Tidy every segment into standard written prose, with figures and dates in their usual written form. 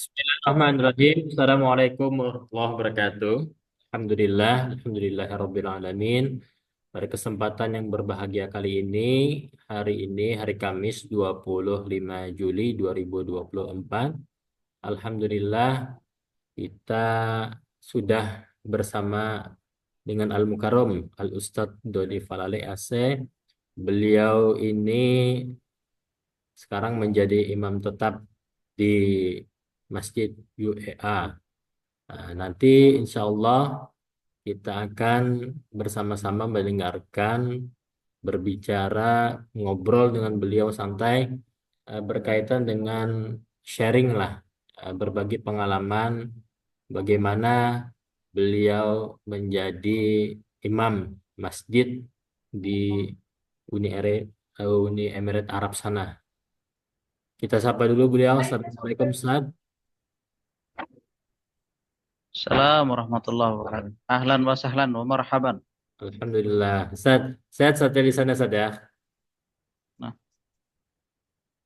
Bismillahirrahmanirrahim. Assalamualaikum warahmatullahi wabarakatuh. Alhamdulillah, alamin. Pada kesempatan yang berbahagia kali ini, hari Kamis 25 Juli 2024. Alhamdulillah, kita sudah bersama dengan Al-Mukarram, Al-Ustadz Dodi Falale AC. Beliau ini sekarang menjadi imam tetap di Masjid UEA. Nah, nanti insya Allah kita akan bersama-sama mendengarkan, berbicara, ngobrol dengan beliau santai berkaitan dengan sharing lah, berbagi pengalaman bagaimana beliau menjadi imam masjid di Uni Emirat Arab sana. Kita sapa dulu beliau. Assalamualaikum Ustaz. Assalamualaikum warahmatullahi wabarakatuh. Ahlan wa sahlan wa marhaban. Alhamdulillah. Ustaz, sehat saat di sana Ustaz ya? Nah,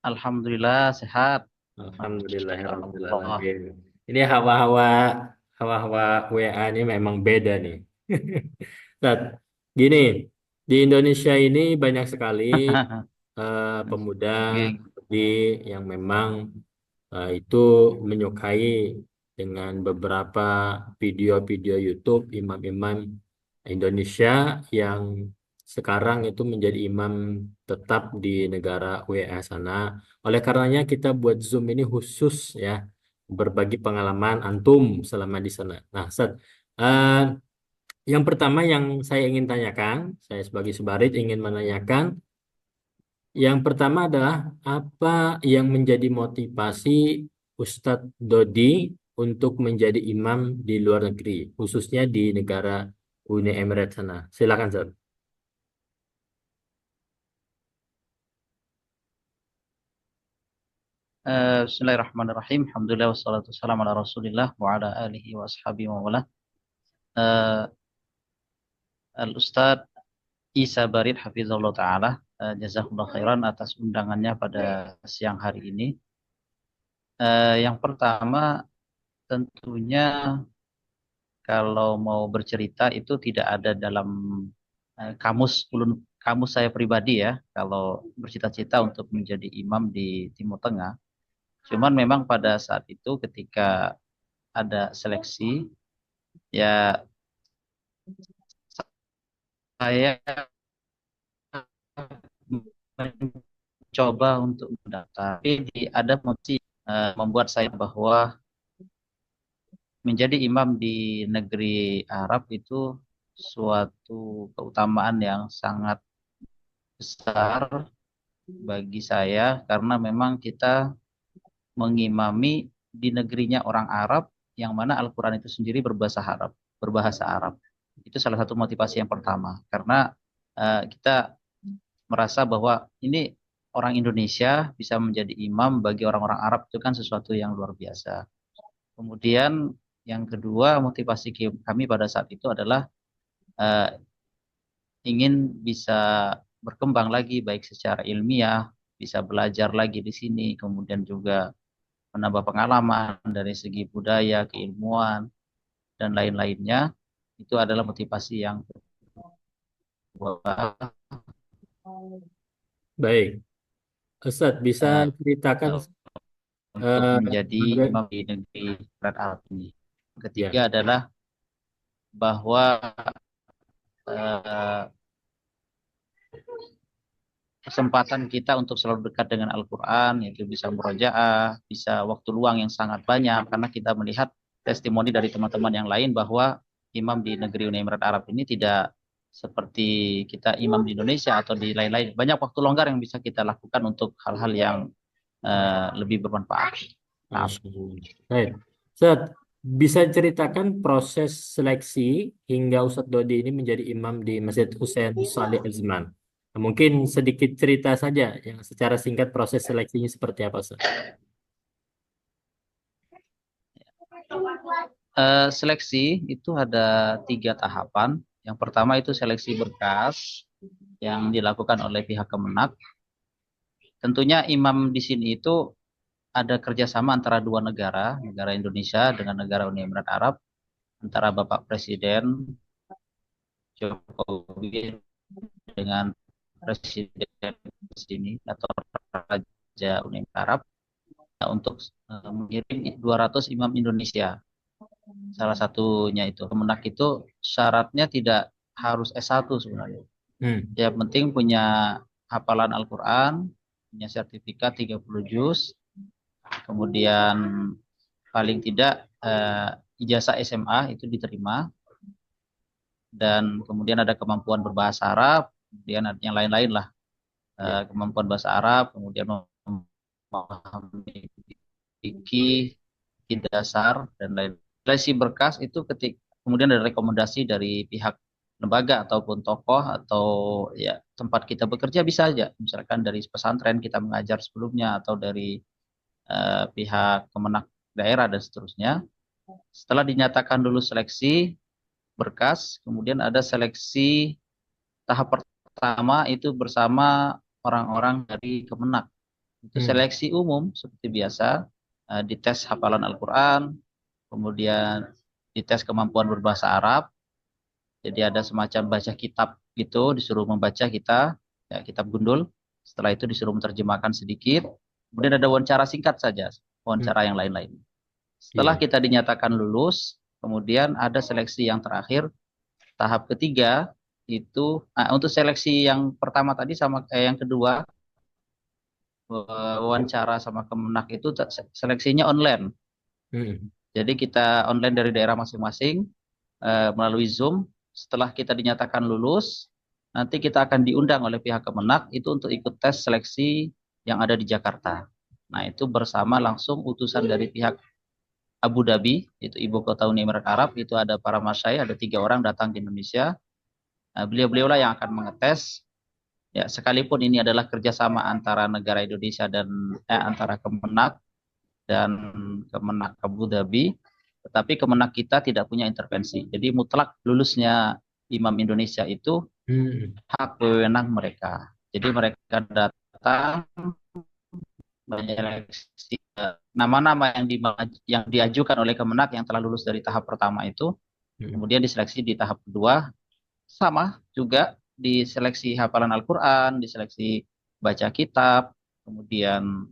alhamdulillah sehat. Masya Allah. Alhamdulillahirrahmanirrahim. Ini hawa-hawa WA ini memang beda nih. Ustaz, gini, di Indonesia ini banyak sekali pemuda Oke. di yang memang itu menyukai dengan beberapa video-video YouTube imam-imam Indonesia yang sekarang itu menjadi imam tetap di negara WA sana. Oleh karenanya kita buat Zoom ini khusus ya, berbagi pengalaman antum selama di sana. Nah, Ustaz, eh, yang pertama yang saya ingin tanyakan, saya sebagai Subarid ingin menanyakan, yang pertama adalah apa yang menjadi motivasi Ustadz Dodi untuk menjadi imam di luar negeri, khususnya di negara Uni Emirat sana. Silakan, Ustaz. Bismillahirrahmanirrahim. Alhamdulillah wassalatu wassalamu ala Rasulillah wa ala alihi wa ashabihi wa wala. Eh, Al-Ustadz Isa Barid Hafizahullah Ta'ala. Jazakumullah khairan atas undangannya pada siang hari ini. Yang pertama tentunya kalau mau bercerita itu tidak ada dalam kamus saya pribadi ya. Kalau bercita-cita untuk menjadi imam di Timur Tengah. Cuman memang pada saat itu ketika ada seleksi, ya saya mencoba untuk mendaftar. Tapi ada motivasi membuat saya bahwa menjadi imam di negeri Arab itu suatu keutamaan yang sangat besar bagi saya karena memang kita mengimami di negerinya orang Arab yang mana Al-Quran itu sendiri berbahasa Arab. Itu salah satu motivasi yang pertama karena kita merasa bahwa ini orang Indonesia bisa menjadi imam bagi orang-orang Arab itu kan sesuatu yang luar biasa. Kemudian yang kedua motivasi kami pada saat itu adalah eh, ingin bisa berkembang lagi baik secara ilmiah, bisa belajar lagi di sini, kemudian juga menambah pengalaman dari segi budaya, keilmuan, dan lain-lainnya. Itu adalah motivasi yang kedua Baik, Ustaz bisa eh, ceritakan untuk eh, menjadi baga- imam di negeri Barat Arab ini. ya, Ketiga adalah bahwa eh, kesempatan kita untuk selalu dekat dengan Al-Quran, yaitu bisa murojaah, bisa waktu luang yang sangat banyak, karena kita melihat testimoni dari teman-teman yang lain bahwa imam di negeri Uni Emirat Arab ini tidak seperti kita imam di Indonesia atau di lain-lain. Banyak waktu longgar yang bisa kita lakukan untuk hal-hal yang lebih bermanfaat. Nah, Masya Allah. Baik, Ustaz, bisa ceritakan proses seleksi hingga Ustadz Dodi ini menjadi imam di Masjid Hussein Saleh Azman. Nah, mungkin sedikit cerita saja yang secara singkat proses seleksinya seperti apa, Ustaz? seleksi itu ada 3 tahapan. Yang pertama itu seleksi berkas yang dilakukan oleh pihak Kemenak. Tentunya imam di sini itu ada kerjasama antara dua negara, negara Indonesia dengan negara Uni Emirat Arab, antara Bapak Presiden Jokowi dengan Presiden sini atau Raja Uni Emirat Arab untuk mengirim 200 imam Indonesia. Salah satunya itu. Kemenak itu syaratnya tidak harus S1 sebenarnya. Hmm. Yang penting punya hafalan Al-Quran, punya sertifikat 30 juz, kemudian paling tidak ijazah SMA itu diterima, dan kemudian ada kemampuan berbahasa Arab, kemudian ada yang lain-lain lah. Ya. Kemampuan bahasa Arab, kemudian memahami fikih, dasar, dan lain. Seleksi berkas itu kemudian ada rekomendasi dari pihak lembaga ataupun tokoh atau ya tempat kita bekerja bisa aja. Misalkan dari pesantren kita mengajar sebelumnya atau dari pihak kemenak daerah dan seterusnya. Setelah dinyatakan lulus seleksi berkas, kemudian ada seleksi tahap pertama itu bersama orang-orang dari kemenak. Itu Hmm. seleksi umum seperti biasa, dites hafalan Al-Quran, kemudian dites kemampuan berbahasa Arab. Jadi ada semacam baca kitab gitu, disuruh membaca kita, ya, kitab gundul. Setelah itu disuruh menerjemahkan sedikit. Kemudian ada wawancara singkat saja, Hmm. wawancara yang lain-lain. Setelah Iya. kita dinyatakan lulus, kemudian ada seleksi yang terakhir, tahap ketiga itu untuk seleksi yang pertama tadi sama yang kedua, wawancara sama Kemenak itu seleksinya online. Hmm. Jadi kita online dari daerah masing-masing melalui Zoom. Setelah kita dinyatakan lulus, nanti kita akan diundang oleh pihak Kemenak itu untuk ikut tes seleksi yang ada di Jakarta. Nah, itu bersama langsung utusan dari pihak Abu Dhabi, itu ibu kota Uni Emirat Arab, itu ada para masyai, ada 3 orang datang ke Indonesia. Nah, beliau-beliau lah yang akan mengetes. Ya, sekalipun ini adalah kerjasama antara negara Indonesia dan antara Kemenak dan Kemenak Abu Dhabi, tetapi Kemenak kita tidak punya intervensi. Jadi mutlak lulusnya imam Indonesia itu Hmm. hak wewenang mereka. Jadi mereka datang menyeleksi nama-nama yang diajukan oleh Kemenak yang telah lulus dari tahap pertama itu, Hmm. kemudian diseleksi di tahap kedua, sama juga diseleksi hafalan Al-Quran, diseleksi baca kitab, kemudian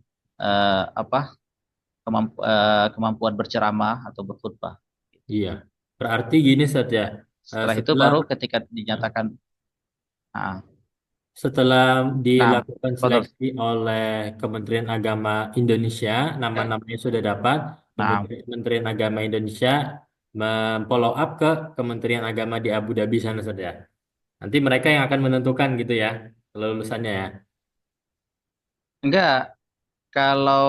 apa kemampuan berceramah atau berkhutbah. Iya. Berarti gini saja. Setelah itu Setelah baru ketika dinyatakan, nah, setelah nah dilakukan betul. seleksi oleh Kementerian Agama Indonesia, nama-namanya sudah dapat, Nah, kemudian Kementerian Agama Indonesia memfollow up ke Kementerian Agama di Abu Dhabi sana saja. Nanti mereka yang akan menentukan gitu ya, kelulusannya ya. enggak, kalau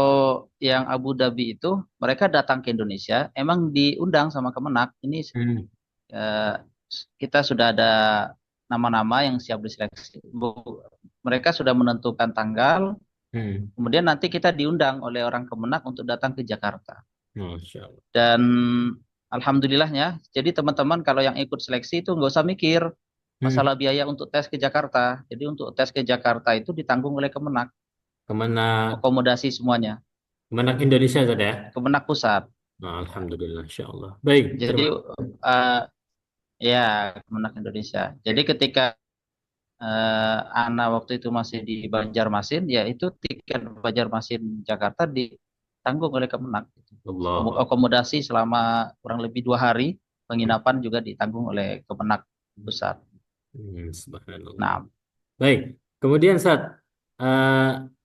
yang Abu Dhabi itu mereka datang ke Indonesia, emang diundang sama Kemenak. Ini Hmm. eh, kita sudah ada nama-nama yang siap diseleksi. Mereka sudah menentukan tanggal, Hmm. kemudian nanti kita diundang oleh orang Kemenak untuk datang ke Jakarta. Masya Allah. Dan alhamdulillahnya, jadi teman-teman kalau yang ikut seleksi itu nggak usah mikir Hmm. masalah biaya untuk tes ke Jakarta. Jadi untuk tes ke Jakarta itu ditanggung oleh Kemenak, Kemenak, akomodasi semuanya, Kemenak Indonesia saja ya. Kemenak Pusat. Nah, Alhamdulillah, Insya Allah. Baik, Jadi terima. ya Kemenak Indonesia. Jadi ketika Ana waktu itu masih di Banjarmasin, ya itu tiket Banjarmasin Jakarta ditanggung oleh Kemenak. Allah. Akomodasi selama kurang lebih 2 hari, penginapan juga ditanggung oleh Kemenak Pusat. Subhanallah. Nah, Baik, kemudian saat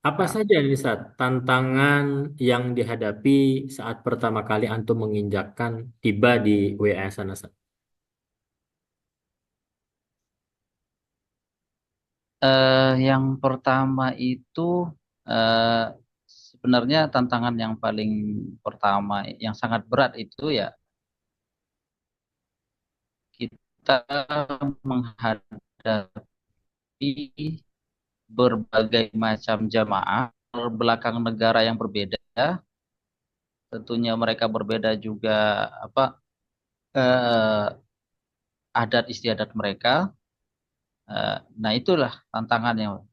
apa nah, saja nih saat tantangan yang dihadapi saat pertama kali antum menginjakkan tiba di WA sana Sat? yang pertama itu eh, sebenarnya tantangan yang paling pertama yang sangat berat itu ya kita menghadapi berbagai macam jamaah belakang negara yang berbeda. Tentunya mereka berbeda juga apa eh, adat istiadat mereka. Nah, itulah tantangannya.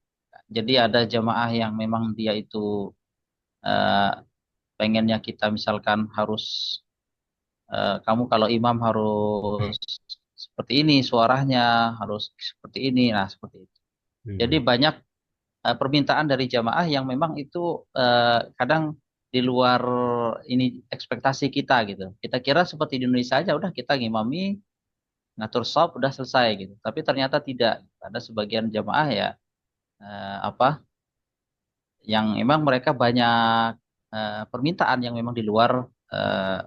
Jadi ada jamaah yang memang dia itu pengennya kita misalkan harus kamu kalau imam harus seperti ini suaranya, harus seperti ini, nah seperti itu. Jadi Hmm. banyak permintaan dari jamaah yang memang itu kadang di luar ini ekspektasi kita gitu. Kita kira seperti di Indonesia aja udah kita ngimami ngatur shop udah selesai gitu. Tapi ternyata tidak. Ada sebagian jamaah ya apa yang memang mereka banyak permintaan yang memang di luar eh,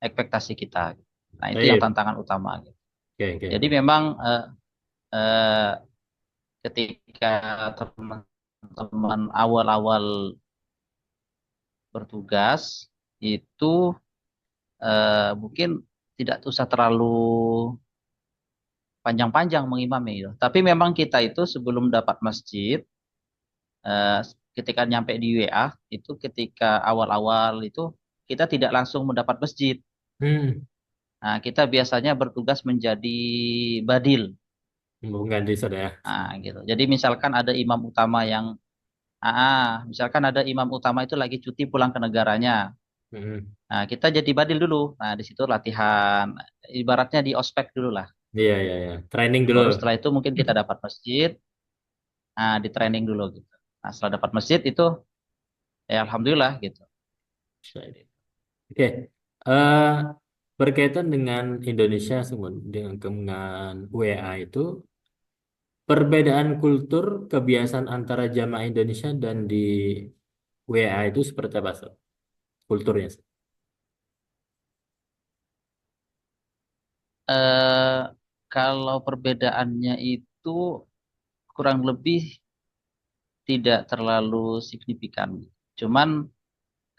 ekspektasi kita. Nah, itu yang Baik. tantangan utama gitu. Oke, oke, Jadi oke. memang eh, ketika teman-teman awal-awal bertugas itu mungkin tidak usah terlalu panjang-panjang mengimami gitu. Tapi memang kita itu sebelum dapat masjid, eh, ketika nyampe di WA itu ketika awal-awal itu kita tidak langsung mendapat masjid. Hmm. Nah, kita biasanya bertugas menjadi badil. Bukan di sana ya. Nah, gitu. Jadi misalkan ada imam utama yang misalkan ada imam utama itu lagi cuti pulang ke negaranya. Hmm. Nah, kita jadi badil dulu. Nah, di situ latihan ibaratnya di ospek dulu lah. Iya, iya, iya. Training dulu. Baru setelah itu mungkin kita dapat masjid, nah di training dulu gitu. Nah, setelah dapat masjid itu ya alhamdulillah gitu. Baik. Oke. Eh, berkaitan dengan Indonesia semua dengan WA itu, perbedaan kultur kebiasaan antara jamaah Indonesia dan di WA itu seperti apa, Sob? Kulturnya. Eh kalau perbedaannya itu kurang lebih tidak terlalu signifikan. Cuman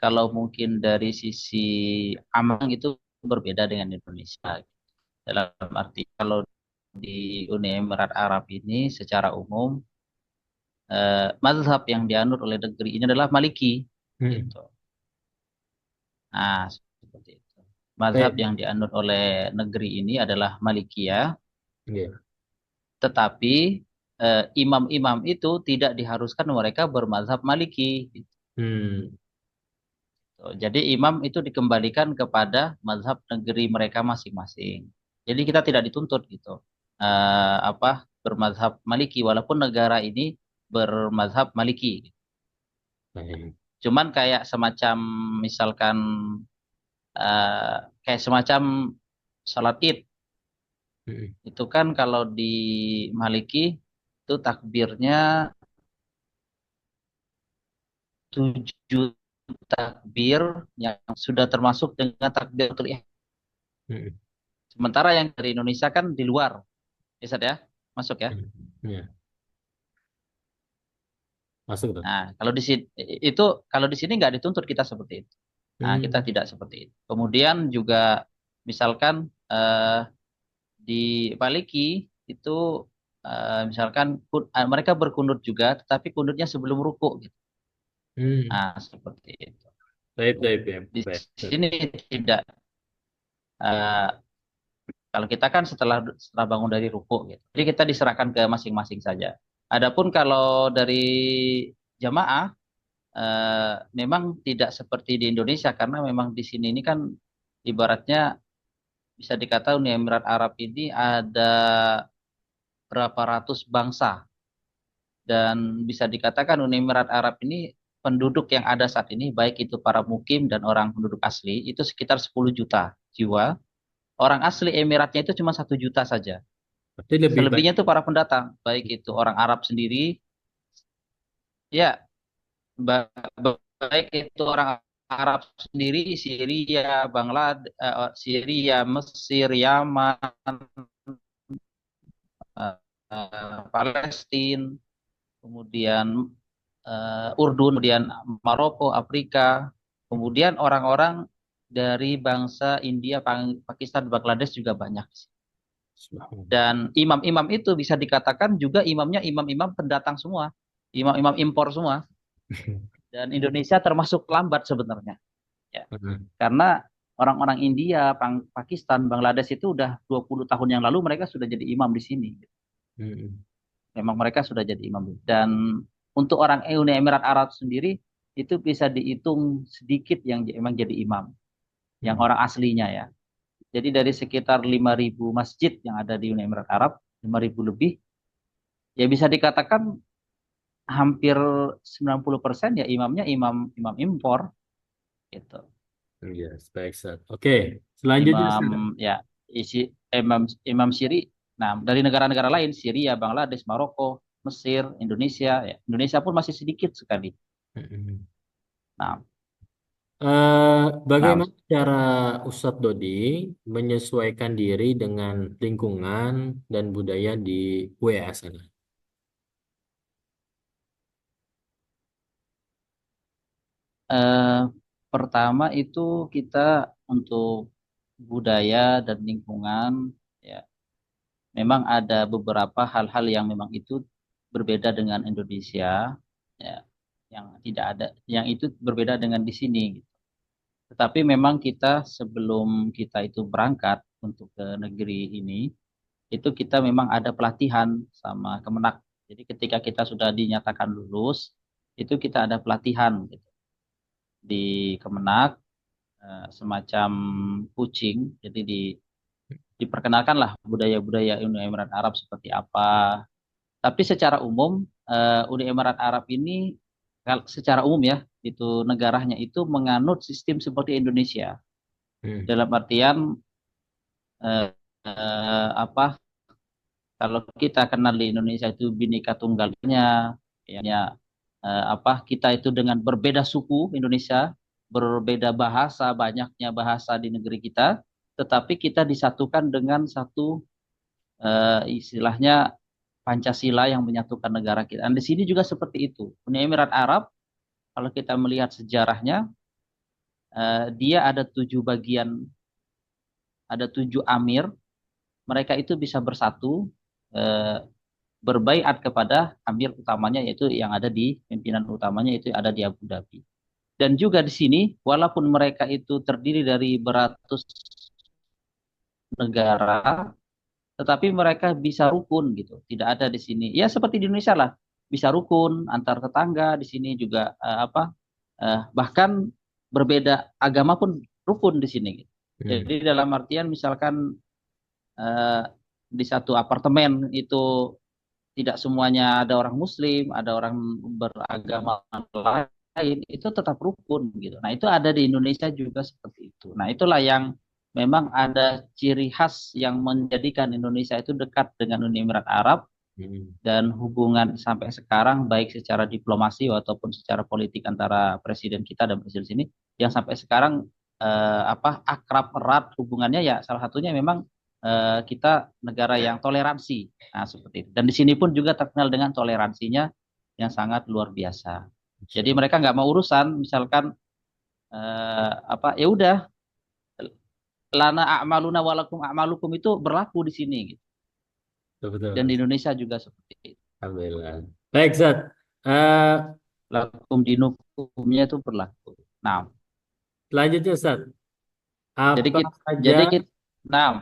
kalau mungkin dari sisi aman itu berbeda dengan Indonesia. Dalam arti kalau di Uni Emirat Arab ini secara umum mazhab yang dianut oleh negeri ini adalah Maliki Hmm. gitu. Nah, seperti itu. Mazhab Baik. yang dianut oleh negeri ini adalah Malikiyah, Iya. tetapi imam-imam itu tidak diharuskan mereka bermazhab Maliki gitu. Hmm. Jadi imam itu dikembalikan kepada mazhab negeri mereka masing-masing. Jadi kita tidak dituntut gitu. Apa bermazhab Maliki walaupun negara ini bermazhab Maliki. Baik. Cuman kayak semacam misalkan kayak semacam salat Id Hmm. itu kan kalau di Maliki itu takbirnya 7 takbir yang sudah termasuk dengan takbiratul ihram. Hmm. Sementara yang dari Indonesia kan di luar, bisa ya, masuk ya. Hmm. Iya. Masuk tuh. Nah, kalau di sini itu kalau di sini nggak dituntut kita seperti itu. Nah, kita Hmm. tidak seperti itu. Kemudian juga misalkan di Maliki itu misalkan mereka berkunut juga, tetapi kunutnya sebelum ruku gitu. Hmm. Nah, seperti itu. Baik, baik, baik, Di baik. sini tidak. eh, Kalau kita kan setelah bangun dari ruku gitu. Jadi kita diserahkan ke masing-masing saja. Adapun kalau dari jamaah memang tidak seperti di Indonesia karena memang di sini ini kan ibaratnya bisa dikatakan Uni Emirat Arab ini ada berapa ratus bangsa dan bisa dikatakan Uni Emirat Arab ini penduduk yang ada saat ini baik itu para mukim dan orang penduduk asli itu sekitar 10 juta jiwa. Orang asli Emiratnya itu cuma 1 juta saja. Berarti lebih baik. Selebihnya itu para pendatang, baik itu orang Arab sendiri, ya baik itu orang Arab sendiri, Syria, Syria, Mesir, Yaman, Palestina, kemudian Urdun, kemudian Maroko, Afrika, kemudian orang-orang dari bangsa India, Pakistan, Bangladesh juga banyak. Dan imam-imam itu bisa dikatakan juga imamnya imam-imam pendatang semua, imam-imam impor semua. Dan Indonesia termasuk lambat sebenarnya, ya. Karena orang-orang India, Pakistan, Bangladesh itu udah 20 tahun yang lalu mereka sudah jadi imam di sini. Hmm. Memang mereka sudah jadi imam. Dan untuk orang Uni Emirat Arab sendiri, itu bisa dihitung sedikit yang emang jadi imam, yang Hmm. orang aslinya ya. Jadi dari sekitar 5.000 masjid yang ada di Uni Emirat Arab, 5.000 lebih, ya bisa dikatakan hampir 90% ya imamnya imam imam impor gitu. Yes, baik, Ustaz. Oke, selanjutnya, Imam Ustaz. ya isi imam imam Syiri. Nah, dari negara-negara lain, Syria, Bangladesh, Maroko, Mesir, Indonesia, ya. Indonesia pun masih sedikit sekali. Mm-mm. Nah, nah, Bagaimana cara Ustadz Dodi menyesuaikan diri dengan lingkungan dan budaya di WA sana? eh, pertama itu kita untuk budaya dan lingkungan, ya, memang ada beberapa hal-hal yang memang itu berbeda dengan Indonesia, ya, yang tidak ada, yang itu berbeda dengan di sini, gitu. Tetapi memang kita sebelum kita itu berangkat untuk ke negeri ini, itu kita memang ada pelatihan sama Kemenak. Jadi ketika kita sudah dinyatakan lulus, itu kita ada pelatihan gitu, di Kemenak, semacam coaching. Jadi diperkenalkan lah budaya-budaya Uni Emirat Arab seperti apa. Tapi secara umum, Uni Emirat Arab ini secara umum ya, itu negaranya itu menganut sistem seperti Indonesia. Hmm. Dalam artian apa? Kalau kita kenal di Indonesia itu Bhinneka Tunggal Ika, ya, apa kita itu dengan berbeda suku Indonesia, berbeda bahasa, banyaknya bahasa di negeri kita, tetapi kita disatukan dengan satu istilahnya Pancasila yang menyatukan negara kita. Dan di sini juga seperti itu. Uni Emirat Arab, kalau kita melihat sejarahnya, dia ada 7 bagian, ada 7 amir. Mereka itu bisa bersatu, eh, berbaiat kepada amir utamanya, yaitu yang ada di pimpinan utamanya itu ada di Abu Dhabi. Dan juga di sini, walaupun mereka itu terdiri dari beratus negara, tetapi mereka bisa rukun gitu. Tidak ada di sini. Ya seperti di Indonesia lah, bisa rukun antar tetangga di sini juga, bahkan berbeda agama pun rukun di sini, gitu. Hmm. Jadi dalam artian misalkan eh, di satu apartemen itu tidak semuanya ada orang Muslim, ada orang beragama lain, itu tetap rukun gitu. Nah, itu ada di Indonesia juga seperti itu. Nah, itulah yang memang ada ciri khas yang menjadikan Indonesia itu dekat dengan Uni Emirat Arab, Hmm. dan hubungan sampai sekarang baik secara diplomasi ataupun secara politik antara presiden kita dan presiden sini yang sampai sekarang apa akrab erat hubungannya, ya salah satunya memang kita negara yang toleransi. Nah, seperti itu. Dan di sini pun juga terkenal dengan toleransinya yang sangat luar biasa. Insya Jadi mereka nggak mau urusan misalkan apa ya udah, lana a'maluna walakum a'malukum itu berlaku di sini gitu. Dan Betul. di Indonesia juga seperti itu. Alhamdulillah. Baik, Zat. Eh, Lakum dinukumnya itu berlaku. Nah, Selanjutnya, Zat. jadi Apa kita, saja, jadi kita, nah,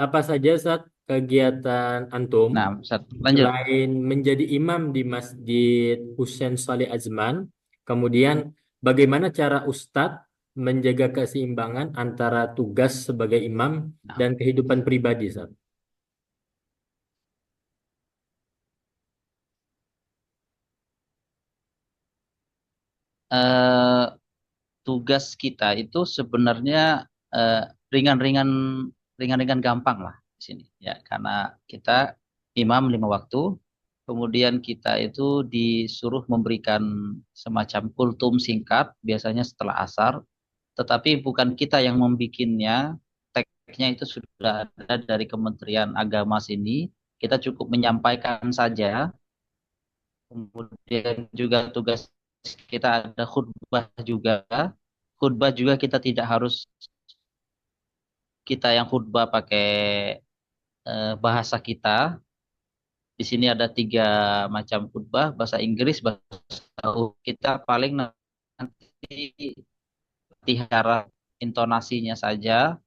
apa saja, Zat, kegiatan antum lanjut. selain menjadi imam di Masjid Husain Saleh Azman, kemudian bagaimana cara Ustadz menjaga keseimbangan antara tugas sebagai imam Nah, dan kehidupan pribadi, Zat? eh, tugas kita itu sebenarnya eh, ringan-ringan, ringan-ringan gampang lah di sini ya, karena kita imam 5 waktu, kemudian kita itu disuruh memberikan semacam kultum singkat biasanya setelah asar, tetapi bukan kita yang membikinnya, teksnya itu sudah ada dari Kementerian Agama sini, kita cukup menyampaikan saja. Kemudian juga tugas kita ada khutbah juga. Khutbah juga kita tidak harus kita yang khutbah pakai bahasa kita. Di sini ada 3 macam khutbah, bahasa Inggris, bahasa kita paling nanti pelihara intonasinya saja.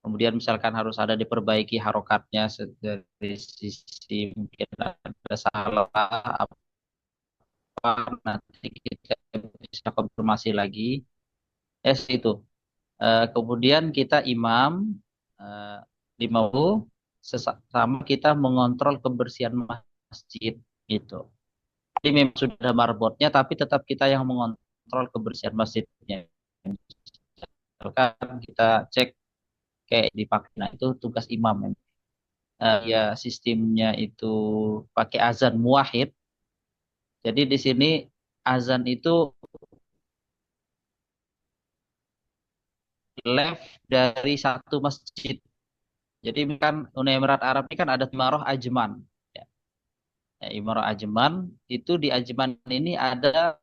Kemudian misalkan harus ada diperbaiki harokatnya dari sisi mungkin ada salah apa, nanti kita bisa konfirmasi lagi. Itu. Kemudian kita imam eh, lima waktu, sama kita mengontrol kebersihan masjid gitu. Jadi memang sudah ada marbotnya, tapi tetap kita yang mengontrol kebersihan masjidnya. Misalkan kita cek kayak dipakai, nah itu tugas imam. Ya sistemnya itu pakai azan muahid. Jadi di sini azan itu left dari satu masjid. Jadi kan Uni Emirat Arab ini kan ada Imarah Ajman. Ya, Imarah Ajman itu di Ajman ini ada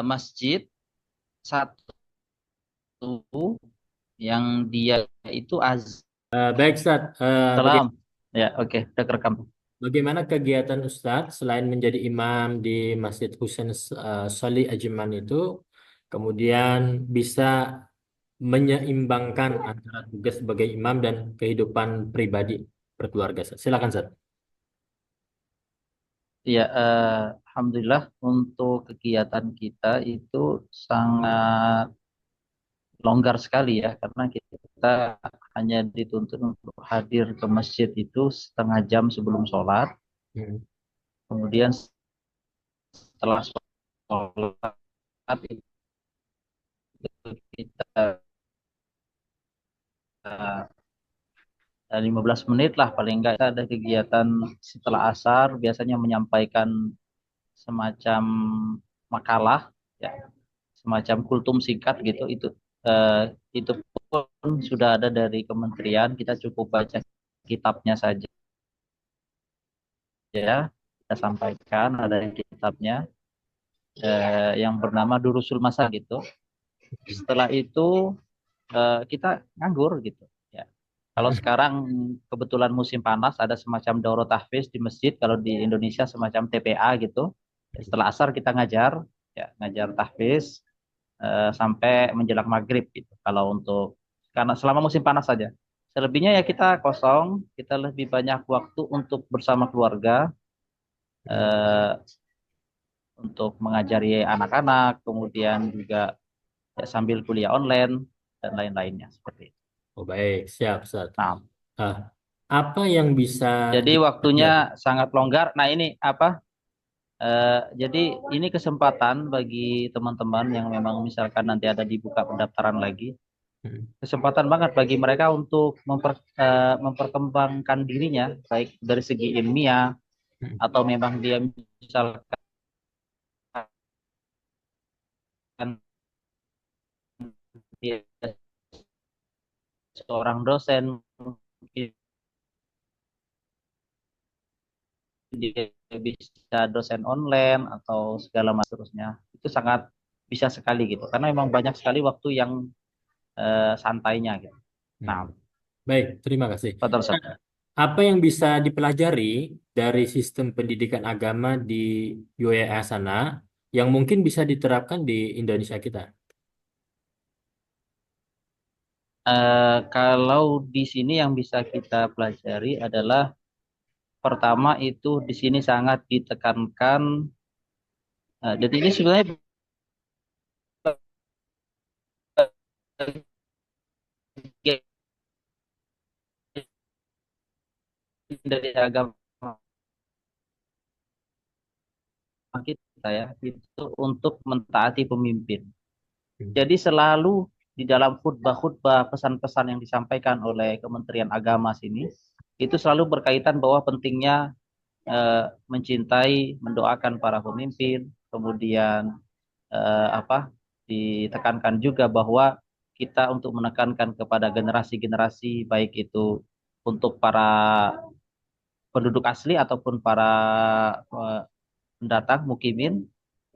masjid satu yang dia itu azan. Baik, Ustaz. Salam. Ya, oke, udah kerekam. Bagaimana kegiatan Ustadz selain menjadi imam di Masjid Husain Sholih Ajiman itu, kemudian bisa menyeimbangkan antara tugas sebagai imam dan kehidupan pribadi berkeluarga. Ustadz? Silakan, Ustadz. Ya, alhamdulillah untuk kegiatan kita itu sangat longgar sekali ya, karena kita hanya dituntut untuk hadir ke masjid itu setengah jam sebelum sholat. Hmm. Kemudian setelah sholat itu kita 15 menit lah paling enggak kita ada kegiatan setelah asar, biasanya menyampaikan semacam makalah ya, semacam kultum singkat gitu. Itu pun sudah ada dari kementerian, kita cukup baca kitabnya saja ya, kita sampaikan ada kitabnya yang bernama Durusul Masa gitu. Setelah itu kita nganggur gitu ya. Kalau sekarang kebetulan musim panas, ada semacam daurah tahfiz di masjid, kalau di Indonesia semacam TPA gitu. Setelah asar kita ngajar ya, ngajar tahfiz sampai menjelang maghrib gitu. Kalau untuk karena selama musim panas saja. Selebihnya ya kita kosong, kita lebih banyak waktu untuk bersama keluarga, eh, untuk mengajari anak-anak, kemudian juga ya, sambil kuliah online dan lain-lainnya seperti itu. Oh, baik, siap, Ustadz. Nah, Ah, apa yang bisa jadi waktunya dipelajari? sangat longgar. Nah, ini apa? Jadi ini kesempatan bagi teman-teman yang memang misalkan nanti ada dibuka pendaftaran lagi, Hmm. kesempatan banget bagi mereka untuk memperkembangkan dirinya, baik dari segi ilmiah Hmm. atau memang dia misalkan dia seorang dosen, mungkin dia bisa dosen online atau segala macam seterusnya. Itu sangat bisa sekali gitu, karena memang banyak sekali waktu yang santainya gitu. Hmm. Nah, Baik, terima kasih. betul. Apa yang bisa dipelajari dari sistem pendidikan agama di UEA sana yang mungkin bisa diterapkan di Indonesia kita? Kalau di sini yang bisa kita pelajari adalah pertama itu di sini sangat ditekankan. Jadi ini sebenarnya bagian dari agama kita ya, itu untuk mentaati pemimpin. Hmm. Jadi selalu di dalam khutbah-khutbah, pesan-pesan yang disampaikan oleh Kementerian Agama sini itu selalu berkaitan bahwa pentingnya mencintai, mendoakan para pemimpin, kemudian ditekankan juga bahwa kita untuk menekankan kepada generasi-generasi, baik itu untuk para penduduk asli ataupun para eh, pendatang mukimin,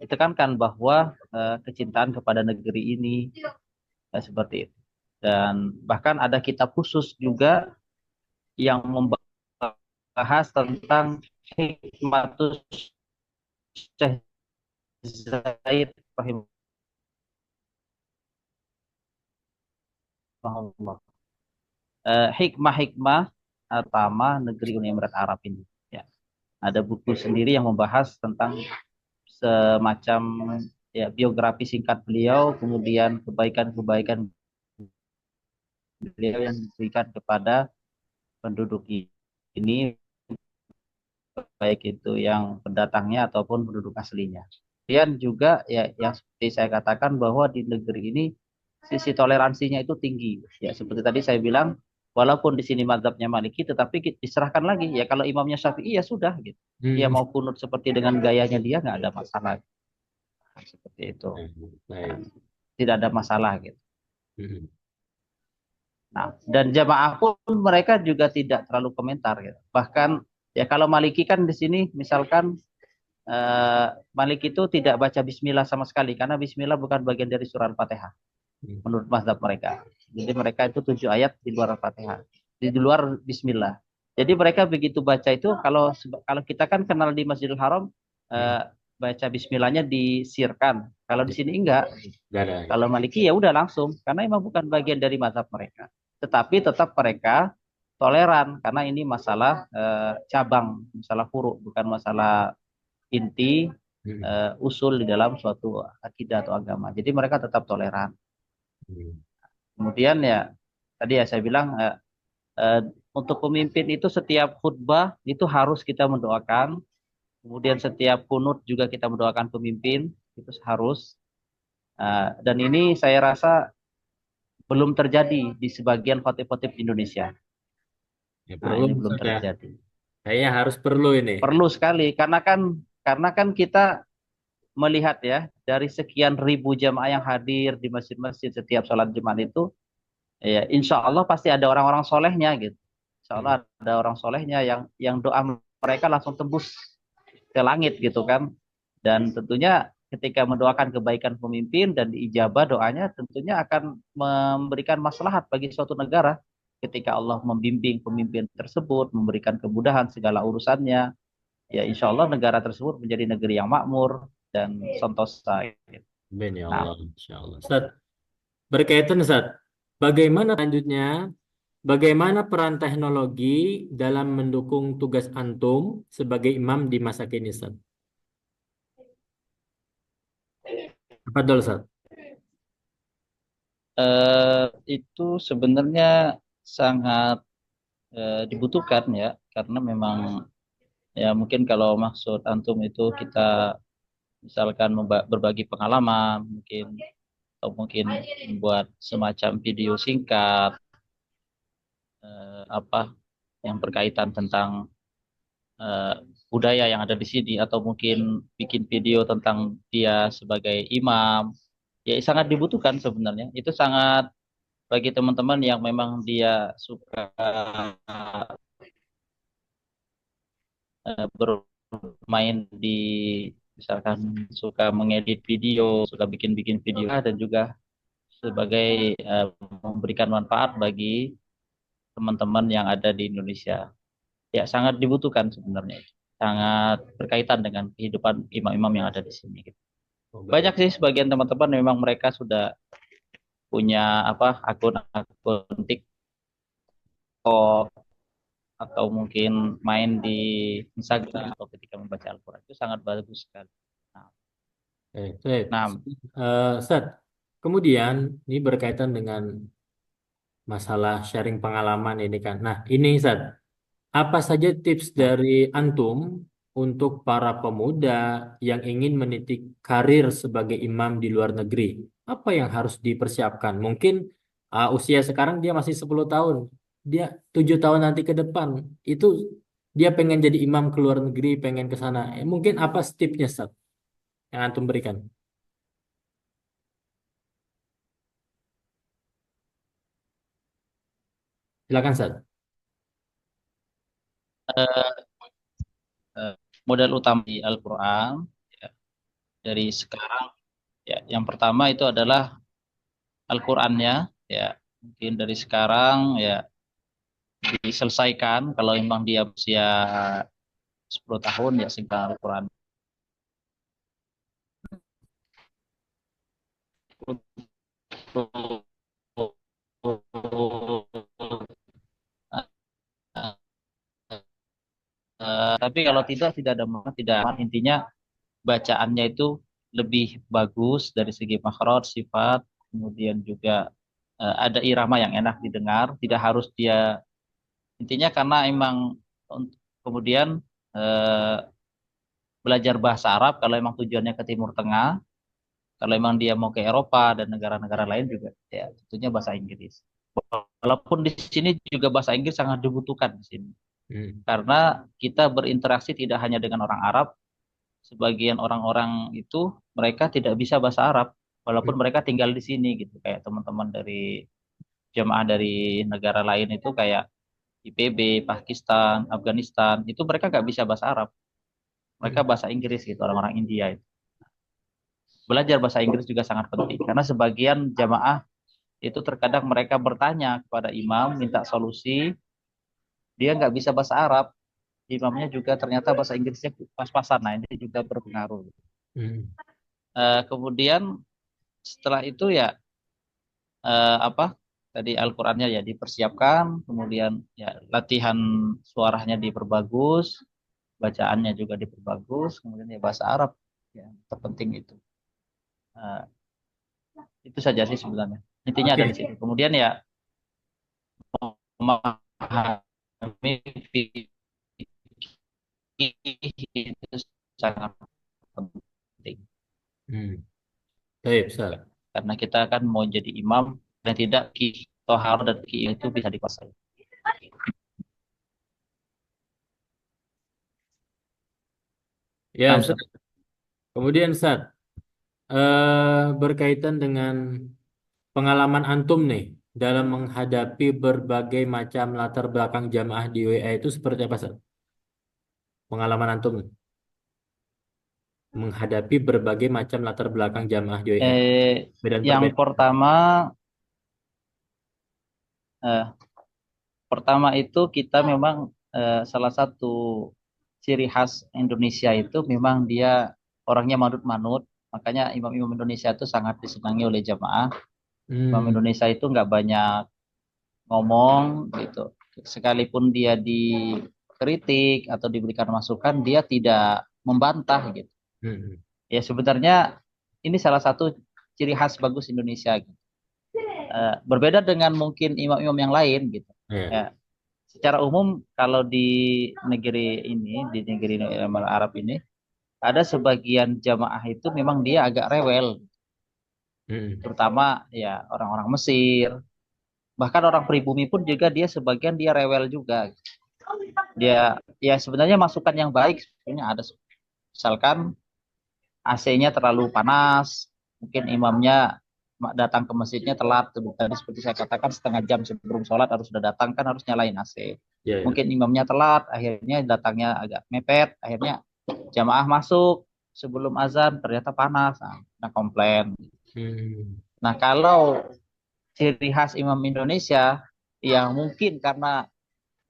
ditekankan bahwa kecintaan kepada negeri ini seperti itu. Dan bahkan ada kitab khusus juga yang membahas tentang hikmatus Syekh Zaid rahimahullah. Hikmah-hikmah utama negeri Uni Emirat Arab ini. Ya. Ada buku sendiri yang membahas tentang semacam ya biografi singkat beliau, kemudian kebaikan-kebaikan beliau yang diberikan kepada penduduk ini, baik itu yang pendatangnya ataupun penduduk aslinya. Kemudian juga ya yang seperti saya katakan bahwa di negeri ini sisi toleransinya itu tinggi. Ya seperti tadi saya bilang, walaupun di sini mazhabnya Maliki, tetapi diserahkan lagi ya kalau imamnya Syafi'i ya sudah gitu. Dia Hmm. mau kunut seperti dengan gayanya dia nggak ada masalah. Seperti itu. Baik. Dan tidak ada masalah gitu. Hmm. Nah, dan jamaah pun mereka juga tidak terlalu komentar gitu. Bahkan ya kalau Maliki kan di sini misalkan Malik itu tidak baca bismillah sama sekali karena bismillah bukan bagian dari surah Al-Fatihah Hmm. menurut mazhab mereka. Jadi mereka itu 7 ayat di luar Al-Fatihah, di luar bismillah. Jadi mereka begitu baca itu kalau kita kan kenal di Masjidil Haram Hmm. baca bismillahnya disirkan. Kalau di sini enggak. Gak ada. Kalau Maliki ya udah langsung karena memang bukan bagian dari mazhab mereka. Tetapi tetap mereka toleran karena ini masalah cabang, masalah furu, bukan masalah inti Hmm. usul di dalam suatu akidah atau agama. Jadi mereka tetap toleran. Hmm. Kemudian ya tadi ya saya bilang eh, untuk pemimpin itu setiap khutbah itu harus kita mendoakan. Kemudian setiap kunut juga kita mendoakan pemimpin itu harus. Dan ini saya rasa belum terjadi di sebagian khotib-khotib Indonesia. Ya Nah perlu ini belum Ustaz ya. terjadi. Kayaknya harus perlu ini. Perlu sekali karena kan kita melihat ya dari sekian ribu jamaah yang hadir di masjid-masjid setiap sholat Jumat itu, ya insya Allah pasti ada orang-orang solehnya gitu. Insya Hmm. Allah ada orang solehnya yang doa mereka langsung tembus ke langit gitu kan. Dan tentunya ketika mendoakan kebaikan pemimpin dan diijabah doanya tentunya akan memberikan maslahat bagi suatu negara ketika Allah membimbing pemimpin tersebut, memberikan kemudahan segala urusannya, ya insya Allah negara tersebut menjadi negeri yang makmur dan sentosa. Amin ya Nah, Allah. Insya Allah. Ustaz, berkaitan Ustaz, bagaimana lanjutnya, bagaimana peran teknologi dalam mendukung tugas antum sebagai imam di masa kini Ustaz? Apa dulu Ustaz? eh, itu sebenarnya sangat dibutuhkan ya, karena memang ya mungkin kalau maksud antum itu kita misalkan berbagi pengalaman, mungkin atau mungkin membuat semacam video singkat apa yang berkaitan tentang eh, budaya yang ada di sini atau mungkin bikin video tentang dia sebagai imam, ya sangat dibutuhkan sebenarnya. Itu sangat bagi teman-teman yang memang dia suka bermain di misalkan suka mengedit video, suka bikin-bikin video dan juga sebagai memberikan manfaat bagi teman-teman yang ada di Indonesia. Ya sangat dibutuhkan sebenarnya. Sangat berkaitan dengan kehidupan imam-imam yang ada di sini gitu. Oh, Banyak baik. sih sebagian teman-teman memang mereka sudah punya apa akun-akun TikTok atau mungkin main di Instagram atau ketika membaca Al-Quran itu sangat bagus sekali. Nah, Baik. nah Ustaz, kemudian ini berkaitan dengan masalah sharing pengalaman ini kan. Nah, ini Ustaz, apa saja tips nah, dari antum untuk para pemuda yang ingin meniti karir sebagai imam di luar negeri? Apa yang harus dipersiapkan? Mungkin usia sekarang dia masih 10 tahun. Dia 7 tahun nanti ke depan. Itu dia pengen jadi imam ke luar negeri, pengen ke sana. Mungkin apa tipsnya, Ustaz, yang antum berikan? Silakan, Ustaz. eh, modal utama di Al-Quran ya, dari sekarang ya yang pertama itu adalah Al-Qurannya ya mungkin dari sekarang ya diselesaikan kalau memang dia usia 10 tahun ya singkat Al-Quran. Tapi kalau tidak ada makna, tidak aman. Intinya bacaannya itu lebih bagus dari segi makhraj, sifat, kemudian juga ada irama yang enak didengar, tidak harus dia intinya karena emang kemudian eh, belajar bahasa Arab kalau emang tujuannya ke Timur Tengah, kalau emang dia mau ke Eropa dan negara-negara lain juga ya tentunya bahasa Inggris. Walaupun di sini juga bahasa Inggris sangat dibutuhkan di sini. Hmm. Karena kita berinteraksi tidak hanya dengan orang Arab, sebagian orang-orang itu mereka tidak bisa bahasa Arab walaupun mereka tinggal di sini gitu. Kayak teman-teman dari jemaah dari negara lain itu kayak IPB, Pakistan, Afghanistan, itu mereka nggak bisa bahasa Arab. Mereka Hmm. bahasa Inggris gitu, orang-orang India itu. Belajar bahasa Inggris juga sangat penting karena sebagian jamaah itu terkadang mereka bertanya kepada imam minta solusi, dia nggak bisa bahasa Arab, imamnya juga ternyata bahasa Inggrisnya pas-pasan, nah ini juga berpengaruh. Hmm. Kemudian setelah itu ya apa tadi Al-Qur'annya ya dipersiapkan, kemudian ya latihan suaranya diperbagus, bacaannya juga diperbagus, kemudian ya bahasa Arab ya terpenting itu. Eh, itu saja sih sebenarnya. Intinya ada di Oke. situ. Kemudian ya memahami fikih itu sangat penting. Hmm. Baik, Ustaz. Karena kita kan mau jadi imam dan tidak ki tohar dan ki itu bisa dikuasai. Ya, Nah, Ustaz. Ustaz. Kemudian, Ustaz, berkaitan dengan pengalaman antum nih dalam menghadapi berbagai macam latar belakang jamaah di WA itu seperti apa, Ustaz? Pengalaman antum menghadapi berbagai macam latar belakang jamaah di WA. Medan Yang perbedaan. eh, pertama itu kita memang salah satu ciri khas Indonesia itu memang dia orangnya manut-manut. Makanya imam-imam Indonesia itu sangat disenangi oleh jamaah. Imam Hmm. Indonesia itu nggak banyak ngomong gitu. Sekalipun dia dikritik atau diberikan masukan, dia tidak membantah gitu. Hmm. Ya sebenarnya ini salah satu ciri khas bagus Indonesia gitu. Berbeda dengan mungkin imam-imam yang lain gitu. Ya. Ya, secara umum kalau di negeri ini, di negeri Arab ini, ada sebagian jamaah itu memang dia agak rewel, Hmm. terutama ya orang-orang Mesir, bahkan orang pribumi pun juga dia sebagian dia rewel juga. Dia ya sebenarnya masukan yang baik sebenarnya ada. Misalkan AC-nya terlalu panas, mungkin imamnya datang ke masjidnya telat. Tadi seperti saya katakan setengah jam sebelum sholat harus sudah datang kan harus nyalain AC. Ya, ya. Mungkin imamnya telat, akhirnya datangnya agak mepet, akhirnya jamaah masuk sebelum azan ternyata panas, nah komplain. Hmm. Nah kalau ciri khas imam Indonesia yang mungkin karena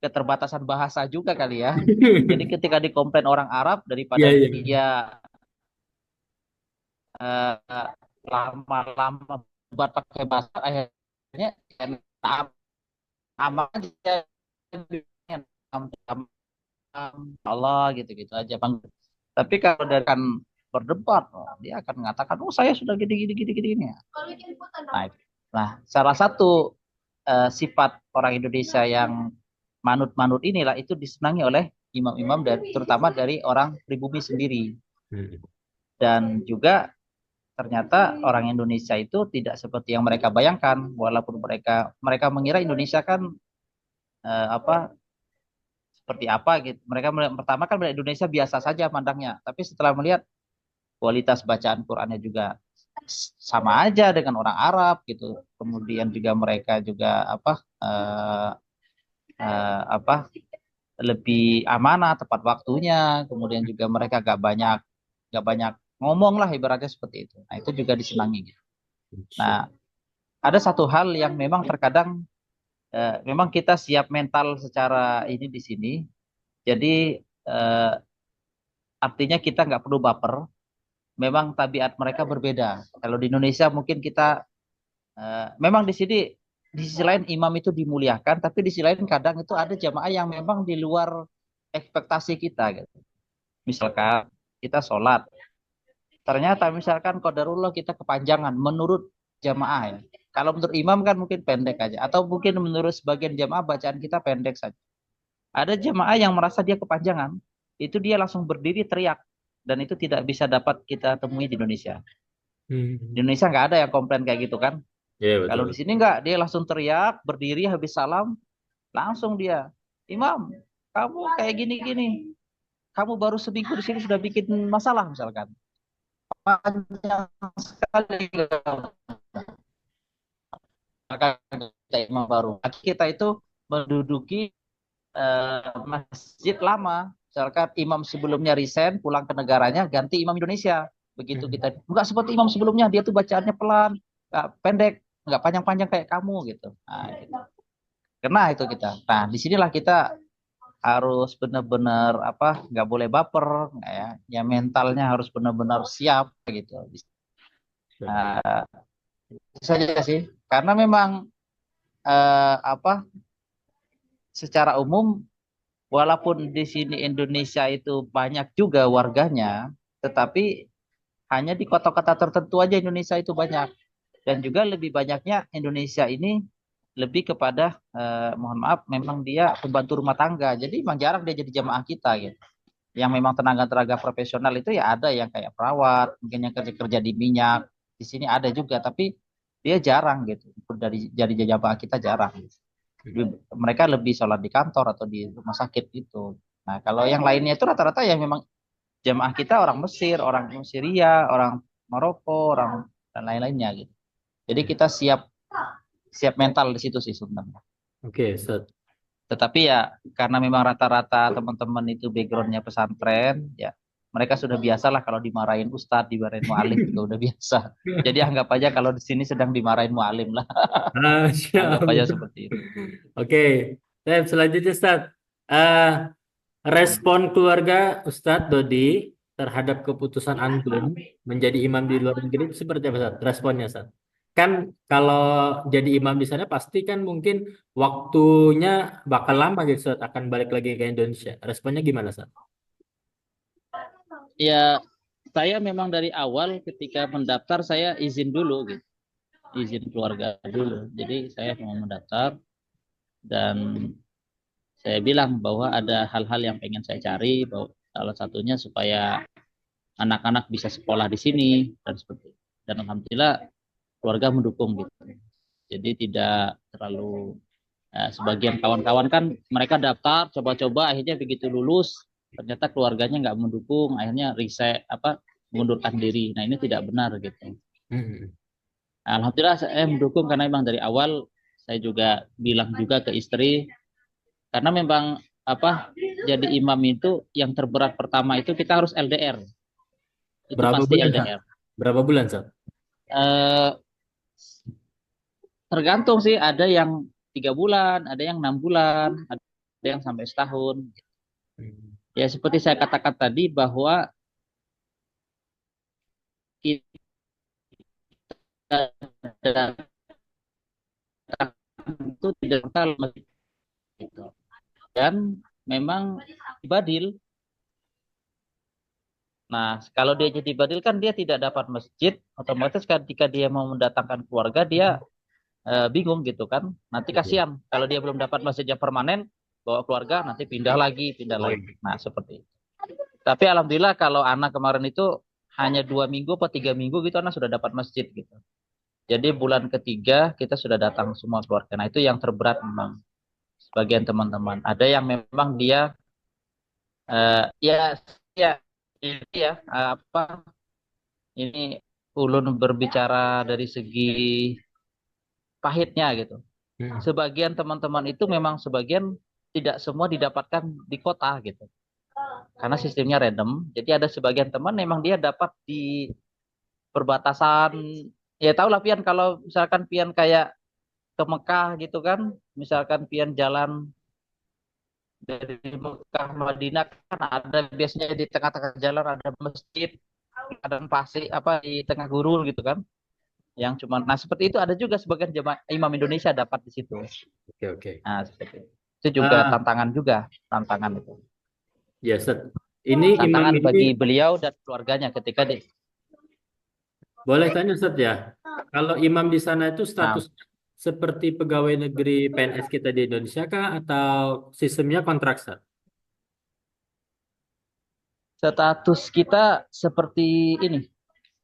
keterbatasan bahasa juga kali ya. Jadi ketika dikomplain orang Arab Iya, daripada iya. dia eh, lama-lama buat pakai bahasa akhirnya aman aja Allah gitu-gitu aja bang. Tapi kalau dari kan berdebat, dia akan mengatakan, oh saya sudah gini-gini. Nah, nah, salah satu sifat orang Indonesia yang manut-manut inilah itu disenangi oleh imam-imam dari terutama dari orang pribumi sendiri. Hmm. Dan juga ternyata orang Indonesia itu tidak seperti yang mereka bayangkan, walaupun mereka mereka mengira Indonesia kan apa seperti apa gitu. Mereka pertama kan melihat Indonesia biasa saja pandangnya, tapi setelah melihat kualitas bacaan Qurannya juga sama aja dengan orang Arab gitu. Kemudian juga mereka juga apa lebih amanah tepat waktunya. Kemudian juga mereka gak banyak ngomong lah ibaratnya seperti itu. Nah itu juga disenangi. Insya- Nah ada satu hal yang memang terkadang memang kita siap mental secara ini di sini. Jadi eh, artinya kita nggak perlu baper. Memang tabiat mereka berbeda. Kalau di Indonesia mungkin kita memang di sini di sisi lain imam itu dimuliakan, tapi di sisi lain kadang itu ada jamaah yang memang di luar ekspektasi kita gitu. Misalkan kita sholat, ternyata misalkan qadarullah kita kepanjangan menurut jamaah ya. Kalau menurut imam kan mungkin pendek aja, atau mungkin menurut sebagian jamaah bacaan kita pendek saja. Ada jamaah yang merasa dia kepanjangan, itu dia langsung berdiri teriak, dan itu tidak bisa dapat kita temui di Indonesia. Di Hmm. Indonesia nggak ada yang komplain kayak gitu kan. Ya Kalau betul. di sini nggak, dia langsung teriak, berdiri habis salam, langsung dia, Imam, kamu kayak gini-gini, kamu baru seminggu di sini sudah bikin masalah misalkan. Panjang sekali kita imam baru. Kita itu menduduki masjid lama. Misalkan imam sebelumnya resign, pulang ke negaranya, ganti imam Indonesia. Begitu Hmm. kita, enggak seperti imam sebelumnya, dia tuh bacaannya pelan, enggak pendek, enggak panjang-panjang kayak kamu gitu. Nah, gitu. Kena itu kita. Nah, disinilah kita harus benar-benar apa, nggak boleh baper, ya, ya mentalnya harus benar-benar siap gitu. Nah, itu saja sih. Karena memang apa, secara umum walaupun di sini Indonesia itu banyak juga warganya, tetapi hanya di kota-kota tertentu aja Indonesia itu banyak. Dan juga lebih banyaknya Indonesia ini lebih kepada mohon maaf, memang dia pembantu rumah tangga. Jadi memang jarang dia jadi jamaah kita gitu. Yang memang tenaga-tenaga profesional itu ya ada yang kayak perawat, mungkin yang kerja-kerja di minyak. Di sini ada juga, tapi dia jarang gitu. Dari jadi jamaah kita jarang. Mereka lebih sholat di kantor atau di rumah sakit gitu. Nah, kalau yang lainnya itu rata-rata yang memang jamaah kita orang Mesir, orang Syria, orang Maroko, orang dan lain-lainnya gitu. Jadi kita siap siap mental di situ sih sebenarnya. Oke, Ustaz. Tetapi ya karena memang rata-rata teman-teman itu backgroundnya pesantren, ya mereka sudah biasa lah kalau dimarahin ustadz, dimarahin mualim juga udah biasa. Jadi anggap aja kalau di sini sedang dimarahin mualim lah. Masya Anggap aja Allah. seperti itu. Oke, Baik, selanjutnya Ustaz. Eh, Respon keluarga Ustadz Dodi terhadap keputusan Antum menjadi imam di luar negeri itu seperti apa Ustaz? Responnya Ustaz? Kan kalau jadi imam di sana pasti kan mungkin waktunya bakal lama gitu Ustaz, akan balik lagi ke Indonesia. Responnya gimana Ustaz? Ya, saya memang dari awal ketika mendaftar saya izin dulu gitu. Izin keluarga dulu. Jadi saya mau mendaftar dan saya bilang bahwa ada hal-hal yang pengen saya cari, bahwa salah satunya supaya anak-anak bisa sekolah di sini dan seperti itu. Dan alhamdulillah keluarga mendukung gitu. Jadi tidak terlalu sebagian kawan-kawan kan mereka daftar coba-coba akhirnya begitu lulus ternyata keluarganya nggak mendukung, akhirnya resign apa mengundurkan diri. Nah, ini tidak benar gitu. Hmm. Alhamdulillah saya mendukung karena memang dari awal saya juga bilang juga ke istri, karena memang apa, jadi imam itu yang terberat pertama itu kita harus LDR, itu Berapa pasti bulan Ustaz? LDR. Berapa bulan Ustaz? Eh, Tergantung sih, ada yang 3 bulan, ada yang 6 bulan, ada yang sampai setahun. Hmm. Ya seperti saya katakan tadi bahwa kita itu tidak kenal masjid gitu. Dan memang badil. Nah, kalau dia jadi badil kan dia tidak dapat masjid, otomatis ketika dia mau mendatangkan keluarga dia bingung gitu kan. Nanti Betul. kasihan kalau dia belum dapat masjid yang permanen, bawa keluarga nanti pindah lagi, pindah Oh, lagi. iya. Nah, seperti itu. Tapi alhamdulillah kalau anak kemarin itu hanya 2 minggu atau 3 minggu gitu anak sudah dapat masjid gitu. Jadi bulan ketiga kita sudah datang semua keluarga. Nah, itu yang terberat memang sebagian teman-teman. Ada yang memang dia ya ya ini ya apa, ini ulun berbicara dari segi pahitnya gitu. Hmm. Sebagian teman-teman itu memang sebagian tidak semua didapatkan di kota gitu. Karena sistemnya random. Jadi ada sebagian teman memang dia dapat di perbatasan. Ya tahu lah Pian, kalau misalkan Pian kayak ke Mekah gitu kan, misalkan Pian jalan dari Mekah Madinah kan ada biasanya di tengah-tengah jalan ada masjid, ada pasir apa di tengah gurun gitu kan, yang cuma nah seperti itu ada juga sebagian jemaah imam Indonesia dapat di situ. Oke, oke. Nah seperti itu juga Ah, tantangan juga, tantangan itu. Ya, Ustaz. Ini imam Tantangan ini bagi beliau dan keluarganya ketika di. boleh tanya Ustaz ya. Kalau imam di sana itu Nah, status seperti pegawai negeri PNS kita di Indonesia kah atau sistemnya kontrak, Ustaz? status kita seperti ini,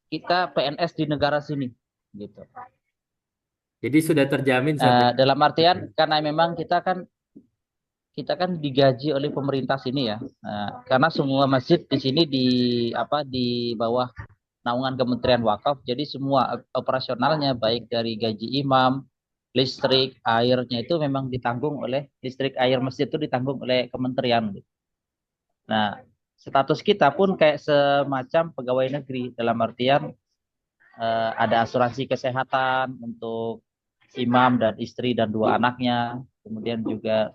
kita PNS di negara sini, gitu. Jadi sudah terjamin Ustaz ya? Dalam artian karena memang kita kan digaji oleh pemerintah sini ya. Karena semua masjid di sini di bawah naungan Kementerian Wakaf. Jadi semua operasionalnya baik dari gaji imam, listrik, airnya itu memang ditanggung oleh listrik air masjid itu ditanggung oleh kementerian. Nah, status kita pun kayak semacam pegawai negeri dalam artian ada asuransi kesehatan untuk imam dan istri dan dua anaknya. Kemudian juga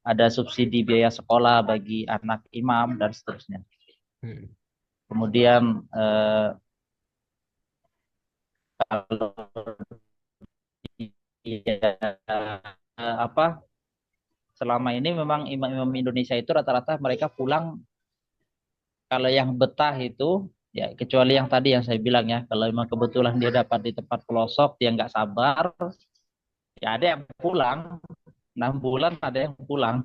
ada subsidi biaya sekolah bagi anak imam dan seterusnya. Hmm. Kemudian kalau apa selama ini memang imam-imam Indonesia itu rata-rata mereka pulang kalau yang betah itu ya kecuali yang tadi yang saya bilang ya kalau memang kebetulan dia dapat di tempat pelosok dia nggak sabar ya ada yang pulang 6 bulan ada yang pulang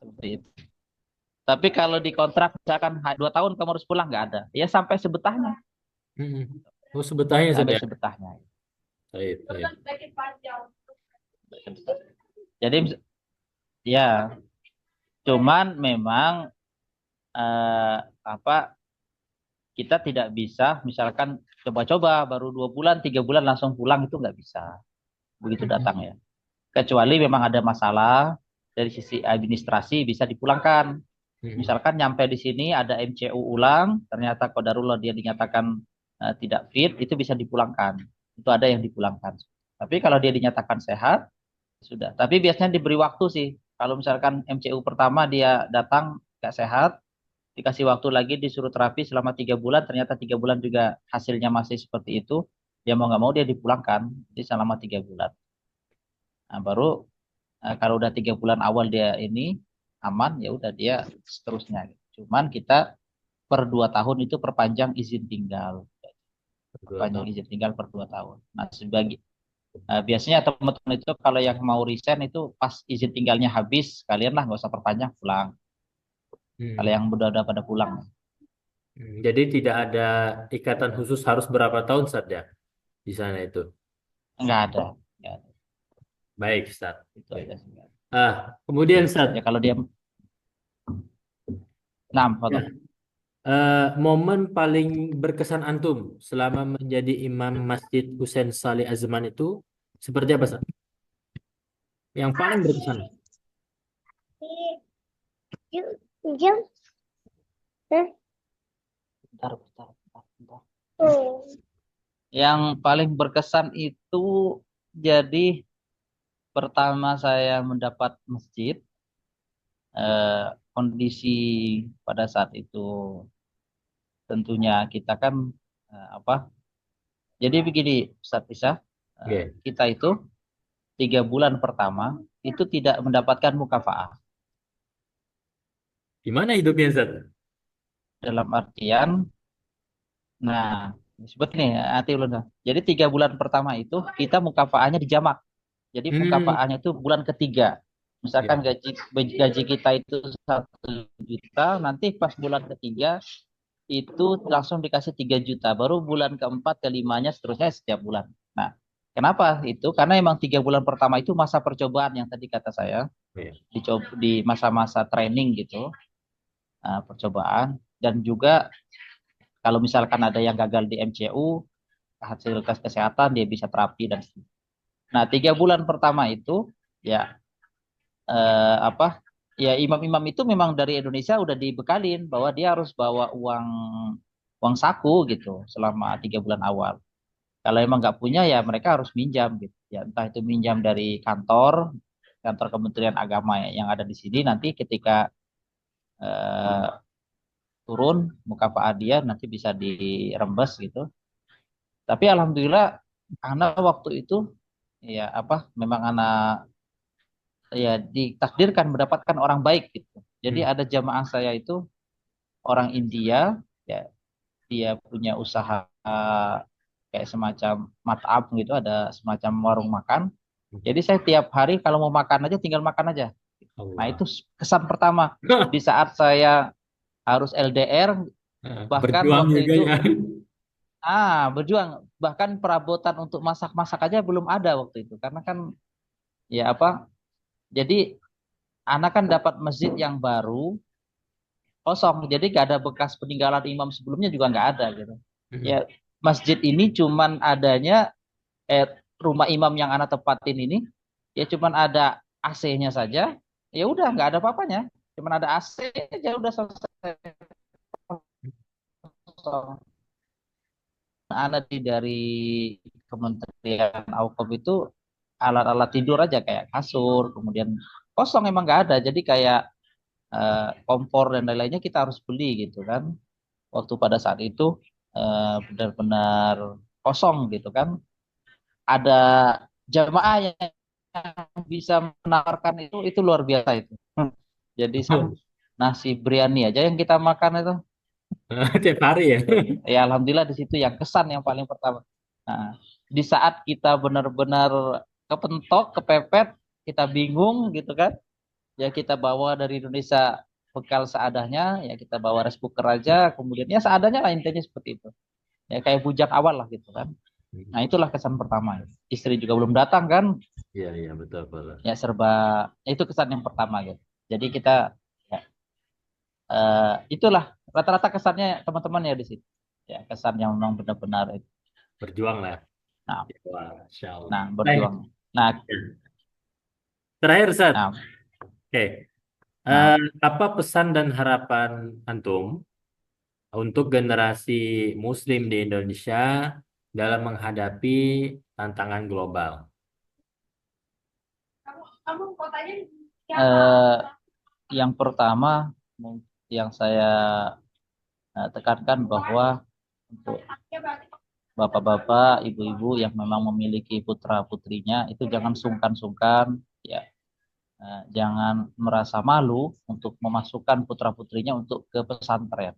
seperti itu. Tapi kalau di kontrak misalkan 2 tahun kamu harus pulang nggak ada ya sampai sebetahnya Hmm. Oh, sebetulnya Ustaz sampai ya? sebetahnya. Baik, baik. Jadi ya cuman memang eh, apa kita tidak bisa misalkan coba-coba baru 2 bulan 3 bulan langsung pulang itu nggak bisa begitu Hmm. datang ya kecuali memang ada masalah dari sisi administrasi bisa dipulangkan Hmm. misalkan nyampe di sini ada MCU ulang ternyata qadarullah dia dinyatakan tidak fit itu bisa dipulangkan itu ada yang dipulangkan tapi kalau dia dinyatakan sehat sudah tapi biasanya diberi waktu sih kalau misalkan MCU pertama dia datang nggak sehat dikasih waktu lagi disuruh terapi selama 3 bulan ternyata 3 bulan juga hasilnya masih seperti itu dia mau nggak mau dia dipulangkan jadi selama 3 bulan nah, baru kalau udah 3 bulan awal dia ini aman ya udah dia seterusnya cuman kita per 2 tahun itu perpanjang izin tinggal Dua perpanjang tahun. izin tinggal per 2 tahun nah biasanya teman-teman itu kalau yang mau resign itu pas izin tinggalnya habis kalian lah nggak usah perpanjang pulang kalau Hmm. yang udah pada pulang Jadi tidak ada ikatan khusus harus berapa tahun Ustaz ya di sana itu. nggak ada. Nggak ada. Baik, Ustaz. Itu Baik. aja sih. Kemudian Ya Ustaz, kalau dia enam ya, foto. momen paling berkesan antum selama menjadi imam Masjid Husain Saleh Azman itu seperti apa, Ustaz? Yang paling berkesan. Bentar, bentar, bentar, bentar. Yang paling berkesan itu jadi pertama saya mendapat masjid, kondisi pada saat itu tentunya kita kan apa? Jadi begini, Ustaz Isa, Oke. kita itu 3 bulan pertama itu tidak mendapatkan mukafaah. Gimana hidupnya, Ustaz? Dalam artian, nah disebut nih hati ulun. Jadi 3 bulan pertama itu kita mukafaahnya di jamak. Jadi Hmm. mukafaahnya itu bulan ketiga. Misalkan Ya. gaji kita itu 1 juta, nanti pas bulan ketiga itu langsung dikasih 3 juta. Baru bulan keempat, kelimanya, seterusnya setiap bulan. Nah, kenapa itu? Karena emang 3 bulan pertama itu masa percobaan yang tadi kata saya, Ya. di masa-masa training gitu, percobaan. Dan juga kalau misalkan ada yang gagal di MCU, hasil tes kesehatan dia bisa terapi dan seterusnya. Nah, 3 bulan pertama itu ya apa ya imam-imam itu memang dari Indonesia udah dibekalin bahwa dia harus bawa uang uang saku gitu selama 3 bulan awal. Kalau emang nggak punya ya mereka harus minjam gitu. Ya entah itu minjam dari kantor kantor Kementerian Agama ya, yang ada di sini nanti ketika eh, turun muka Pak Adia nanti bisa dirembes gitu. Tapi alhamdulillah anak waktu itu ya apa memang anak ya ditakdirkan mendapatkan orang baik gitu. Jadi ada jamaah saya itu orang India, ya dia punya usaha kayak semacam mat'am gitu, ada semacam warung makan. Jadi saya tiap hari kalau mau makan aja tinggal makan aja. Nah Allah. itu kesan pertama di saat saya harus LDR, bahkan Berjuang waktu juga itu ya. berjuang, bahkan perabotan untuk masak-masak aja belum ada waktu itu karena kan ya apa, jadi anak kan dapat masjid yang baru kosong, jadi gak ada bekas peninggalan imam sebelumnya juga nggak ada gitu ya. Masjid ini cuman adanya rumah imam yang anak tempatin ini ya cuman ada AC-nya saja, ya udah nggak ada apa-apanya, cuman ada AC aja udah selesai kosong. Anak dari Kementerian Aukom itu alat-alat tidur aja kayak kasur, kemudian kosong emang nggak ada, jadi kayak kompor dan lain-lainnya kita harus beli gitu kan. Waktu pada saat itu benar-benar kosong gitu kan. Ada jamaah yang bisa menawarkan itu luar biasa itu. Jadi nasi biryani aja yang kita makan itu. Tiap hari ya. Ya alhamdulillah di situ yang kesan yang paling pertama. Nah, di saat kita benar-benar kepentok, kepepet, kita bingung gitu kan. Ya kita bawa dari Indonesia bekal seadanya, ya kita bawa rice cooker aja, kemudian ya seadanya lah intinya seperti itu. Ya kayak bujang awal lah gitu kan. Nah, itulah kesan pertama. Istri juga belum datang kan, Iya, iya, betul, betul. ya serba itu kesan yang pertama gitu. Jadi kita ya, itulah rata-rata kesannya teman-teman ya di situ. Ya, kesan yang memang benar-benar itu. Berjuang lah. Nah, Wah, Masya Allah. nah berjuang. Nah, Terakhir, Sat. nah, Oke. nah, Eh, apa pesan dan harapan antum untuk generasi Muslim di Indonesia dalam menghadapi tantangan global? eh, yang pertama yang saya tekankan bahwa untuk bapak-bapak, ibu-ibu yang memang memiliki putra-putrinya itu jangan sungkan-sungkan, ya, jangan merasa malu untuk memasukkan putra-putrinya untuk ke pesantren.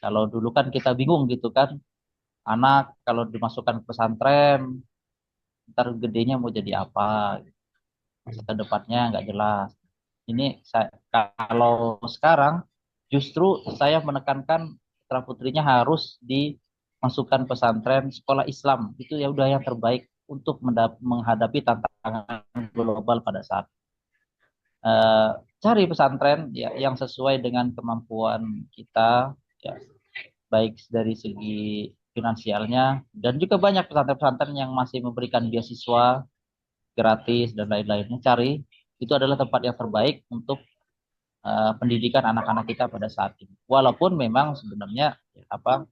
Kalau dulu kan kita bingung gitu kan, anak kalau dimasukkan ke pesantren, ntar gedenya mau jadi apa, masa depannya nggak jelas. Ini kalau sekarang justru saya menekankan putra putrinya harus dimasukkan pesantren sekolah Islam, itu ya udah yang terbaik untuk menghadapi tantangan global pada saat eh, cari pesantren ya yang sesuai dengan kemampuan kita, ya baik dari segi finansialnya, dan juga banyak pesantren-pesantren yang masih memberikan beasiswa gratis dan lain-lainnya. Cari, itu adalah tempat yang terbaik untuk pendidikan anak-anak kita pada saat ini. Walaupun memang sebenarnya ya, apa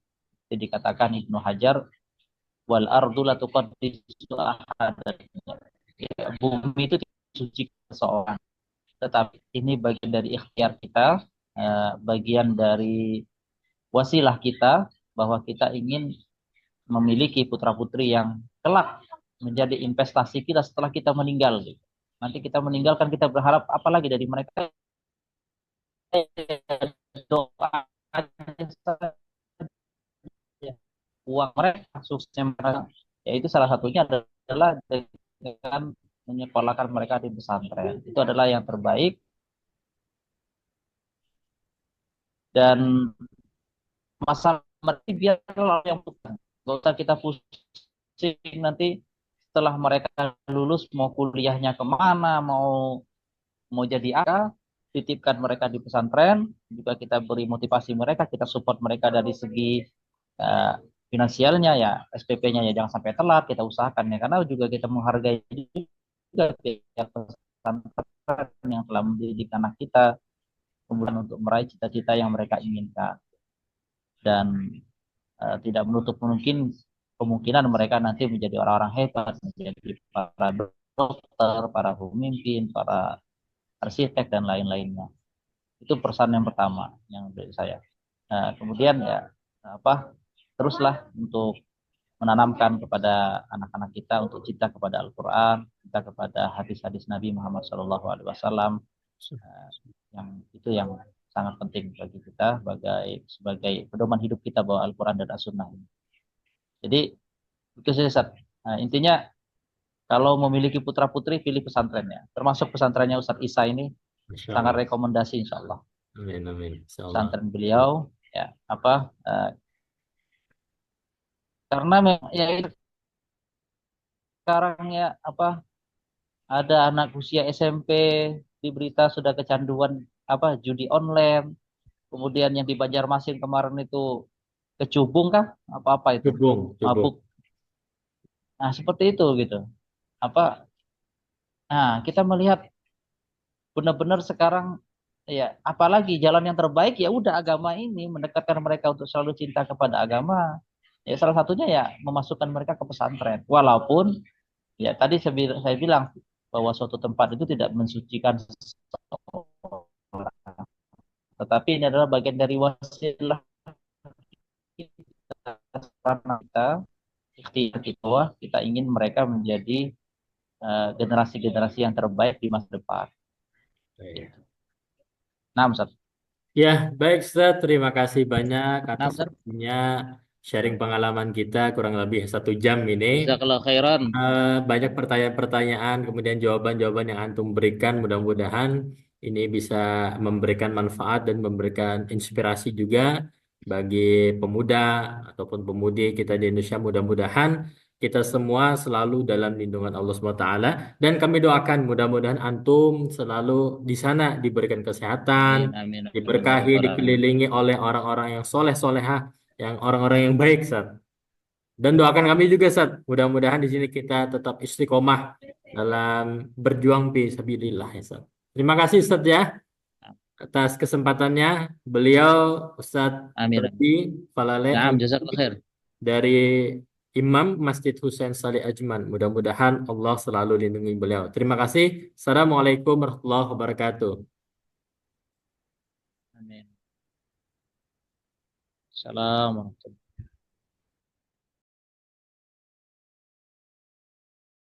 yang dikatakan Ibnu Hajar, wal ardu la tuqaddisu ahadan. Ya, bumi itu tidak suci seseorang, tetapi ini bagian dari ikhtiar kita, bagian dari wasilah kita bahwa kita ingin memiliki putra-putri yang kelak menjadi investasi kita setelah kita meninggal. Nanti kita meninggalkan, kita berharap apalagi dari mereka, doa aja, uang mereka, suksesnya mereka, yaitu salah satunya adalah dengan menyekolahkan mereka di pesantren. Itu adalah yang terbaik, dan masalah mereka biarlah yang bukan. Gak usah kita pusing nanti setelah mereka lulus mau kuliahnya kemana, mau mau jadi apa, titipkan mereka di pesantren, juga kita beri motivasi mereka, kita support mereka dari segi eh, finansialnya ya, SPP-nya ya jangan sampai telat, kita usahakan ya, karena juga kita menghargai juga pihak pesantren yang telah mendidik anak kita, kemudian untuk meraih cita-cita yang mereka inginkan, dan tidak menutup mungkin kemungkinan mereka nanti menjadi orang-orang hebat, menjadi para dokter, para pemimpin, para arsitek dan lain-lainnya. Itu pesan yang pertama yang dari saya. Nah, kemudian ya apa, teruslah untuk menanamkan kepada anak-anak kita untuk cinta kepada Al-Quran, cinta kepada hadis-hadis Nabi Muhammad SAW, Eh, yang itu yang sangat penting bagi kita sebagai pedoman hidup kita bahwa Al-Quran dan As-Sunnah. Jadi itu saja, Ustaz. Nah, intinya kalau memiliki putra putri pilih pesantrennya. Termasuk pesantrennya Ustadz Isa ini Masya sangat Allah. rekomendasi insya Allah. Amin, amin. Insya Allah. Pesantren beliau ya apa karena memang ya itu sekarang ya apa ada anak usia SMP di berita sudah kecanduan apa judi online. Kemudian yang di Banjarmasin kemarin itu kecubung kah? Apa-apa itu? Cubung, cubung. Mabuk. Nah, seperti itu gitu. Apa? Nah, kita melihat benar-benar sekarang ya apalagi jalan yang terbaik ya udah agama ini mendekatkan mereka untuk selalu cinta kepada agama. Ya salah satunya ya memasukkan mereka ke pesantren. Walaupun ya tadi saya bilang bahwa suatu tempat itu tidak mensucikan seseorang, tetapi ini adalah bagian dari wasilah kita karena kita ikhtiar kita bahwa kita ingin mereka menjadi generasi-generasi yang terbaik di masa depan. Baik. Gitu. Nah, Ustaz. Ya, baik Ustaz. Terima kasih banyak Nah, atas Ustaz. waktunya sharing pengalaman kita kurang lebih 1 jam ini. Jazakallah khairan. Banyak pertanyaan-pertanyaan, kemudian jawaban-jawaban yang antum berikan. Mudah-mudahan ini bisa memberikan manfaat dan memberikan inspirasi juga bagi pemuda ataupun pemudi kita di Indonesia. Mudah-mudahan kita semua selalu dalam lindungan Allah SWT. Dan kami doakan mudah-mudahan antum selalu di sana diberikan kesehatan, Amin, amin, amin, ya diberkahi, rabbal alamin. dikelilingi oleh orang-orang yang soleh solehah, yang orang-orang yang baik, Sat. Dan doakan kami juga, Sat. Mudah-mudahan di sini kita tetap istiqomah dalam berjuang fi sabilillah, ya, Sat. Terima kasih, Ustaz ya, atas kesempatannya. Beliau Ustadz Amin, Berdi amin. Falale Naam, jazakallah Al-Hadi khair. dari Imam Masjid Husain Saleh Ajman. Mudah-mudahan Allah selalu lindungi beliau. Terima kasih. Assalamualaikum warahmatullahi wabarakatuh. Amin. Assalamualaikum.